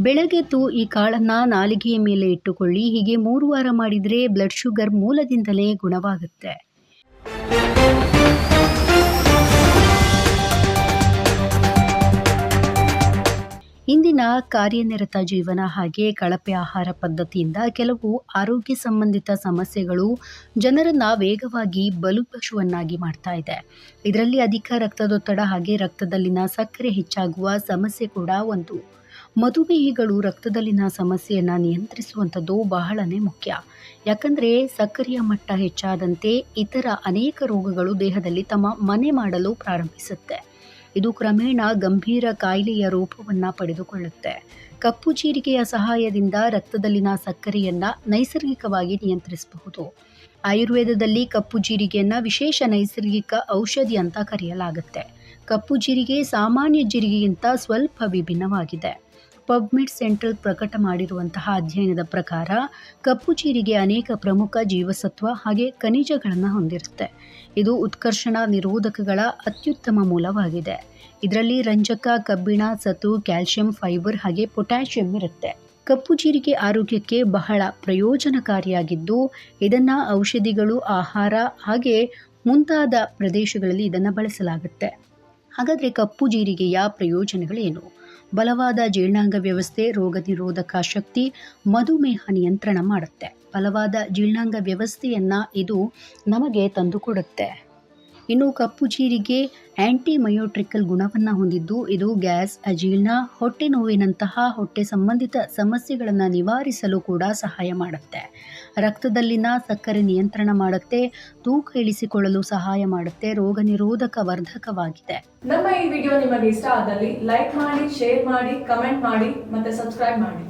ಬೆಳಗ್ಗೆದ್ದು ಈ ಕಾಳನ್ನು ನಾಲಿಗೆಯ ಮೇಲೆ ಇಟ್ಟುಕೊಳ್ಳಿ. ಹೀಗೆ 3 ವಾರ ಮಾಡಿದರೆ ಬ್ಲಡ್ ಶುಗರ್ ಮೂಲದಿಂದಲೇ ಗುಣವಾಗುತ್ತೆ. ಇಂದಿನ ಕಾರ್ಯನಿರತ ಜೀವನ ಹಾಗೆ ಕಳಪೆ ಆಹಾರ ಪದ್ಧತಿಯಿಂದ ಕೆಲವು ಆರೋಗ್ಯ ಸಂಬಂಧಿತ ಸಮಸ್ಯೆಗಳು ಜನರನ್ನು ವೇಗವಾಗಿ ಬಲಿಪಶುವನ್ನಾಗಿ ಮಾಡ್ತಾ ಇದೆ. ಇದರಲ್ಲಿ ಅಧಿಕ ರಕ್ತದೊತ್ತಡ ಹಾಗೆ ರಕ್ತದಲ್ಲಿನ ಸಕ್ಕರೆ ಹೆಚ್ಚಾಗುವ ಸಮಸ್ಯೆ ಕೂಡ ಒಂದು. ಮಧುಮೇಹಿಗಳು ರಕ್ತದಲ್ಲಿನ ಸಮಸ್ಯೆಯನ್ನು ನಿಯಂತ್ರಿಸುವಂಥದ್ದು ಬಹಳನೇ ಮುಖ್ಯ. ಯಾಕಂದರೆ ಸಕ್ಕರೆಯ ಮಟ್ಟ ಹೆಚ್ಚಾದಂತೆ ಇತರ ಅನೇಕ ರೋಗಗಳು ದೇಹದಲ್ಲಿ ತಮ್ಮ ಮನೆ ಮಾಡಲು ಪ್ರಾರಂಭಿಸುತ್ತೆ. ಇದು ಕ್ರಮೇಣ ಗಂಭೀರ ಕಾಯಿಲೆಯ ರೂಪವನ್ನು ಪಡೆದುಕೊಳ್ಳುತ್ತೆ. ಕಪ್ಪು ಜೀರಿಗೆಯ ಸಹಾಯದಿಂದ ರಕ್ತದಲ್ಲಿನ ಸಕ್ಕರೆಯನ್ನು ನೈಸರ್ಗಿಕವಾಗಿ ನಿಯಂತ್ರಿಸಬಹುದು. ಆಯುರ್ವೇದದಲ್ಲಿ ಕಪ್ಪು ಜೀರಿಗೆಯನ್ನು ವಿಶೇಷ ನೈಸರ್ಗಿಕ ಔಷಧಿ ಅಂತ ಕರೆಯಲಾಗುತ್ತೆ. ಕಪ್ಪು ಜೀರಿಗೆ ಸಾಮಾನ್ಯ ಜೀರಿಗೆಗಿಂತ ಸ್ವಲ್ಪ ವಿಭಿನ್ನವಾಗಿದೆ. ಪಬ್ಮೆಡ್ ಸೆಂಟ್ರಲ್ ಪ್ರಕಟ ಮಾಡಿರುವಂತಹ ಅಧ್ಯಯನದ ಪ್ರಕಾರ ಕಪ್ಪು ಜೀರಿಗೆ ಅನೇಕ ಪ್ರಮುಖ ಜೀವಸತ್ವ ಹಾಗೆ ಖನಿಜಗಳನ್ನು ಹೊಂದಿರುತ್ತೆ. ಇದು ಉತ್ಕರ್ಷಣ ನಿರೋಧಕಗಳ ಅತ್ಯುತ್ತಮ ಮೂಲವಾಗಿದೆ. ಇದರಲ್ಲಿ ರಂಜಕ, ಕಬ್ಬಿಣ, ಸತು, ಕ್ಯಾಲ್ಸಿಯಂ, ಫೈಬರ್ ಹಾಗೆ ಪೊಟ್ಯಾಷಿಯಂ ಇರುತ್ತೆ. ಕಪ್ಪು ಜೀರಿಗೆ ಆರೋಗ್ಯಕ್ಕೆ ಬಹಳ ಪ್ರಯೋಜನಕಾರಿಯಾಗಿದ್ದು ಇದನ್ನು ಔಷಧಿಗಳು, ಆಹಾರ ಹಾಗೆ ಮುಂತಾದ ಪ್ರದೇಶಗಳಲ್ಲಿ ಇದನ್ನು ಬಳಸಲಾಗುತ್ತೆ. ಹಾಗಾದರೆ ಕಪ್ಪು ಜೀರಿಗೆಯ ಪ್ರಯೋಜನಗಳೇನು? ಬಲವಾದ ಜೀರ್ಣಾಂಗ ವ್ಯವಸ್ಥೆ, ರೋಗ ನಿರೋಧಕ ಶಕ್ತಿ, ಮಧುಮೇಹ ನಿಯಂತ್ರಣ ಮಾಡುತ್ತೆ. ಬಲವಾದ ಜೀರ್ಣಾಂಗ ವ್ಯವಸ್ಥೆಯನ್ನು ಇದು ನಮಗೆ ತಂದುಕೊಡುತ್ತೆ. ಇನ್ನು ಕಪ್ಪು ಜೀರಿಗೆ ಆಂಟಿಮಯೋಟ್ರಿಕಲ್ ಗುಣವನ್ನು ಹೊಂದಿದ್ದು ಇದು ಗ್ಯಾಸ್, ಅಜೀರ್ಣ, ಹೊಟ್ಟೆ ನೋವಿನಂತಹ ಹೊಟ್ಟೆ ಸಂಬಂಧಿತ ಸಮಸ್ಯೆಗಳನ್ನು ನಿವಾರಿಸಲು ಕೂಡ ಸಹಾಯ ಮಾಡುತ್ತೆ. ರಕ್ತದಲ್ಲಿನ ಸಕ್ಕರೆ ನಿಯಂತ್ರಣ ಮಾಡುತ್ತೆ, ತೂಕ ಇಳಿಸಿಕೊಳ್ಳಲು ಸಹಾಯ ಮಾಡುತ್ತೆ, ರೋಗ ನಿರೋಧಕ ವರ್ಧಕವಾಗಿದೆ. ನಮ್ಮ ಈ ವಿಡಿಯೋ ನಿಮಗೆ ಇಷ್ಟ ಆದಲ್ಲಿ ಲೈಕ್ ಮಾಡಿ, ಶೇರ್ ಮಾಡಿ, ಕಮೆಂಟ್ ಮಾಡಿ ಮತ್ತೆ ಸಬ್ಸ್ಕ್ರೈಬ್ ಮಾಡಿ.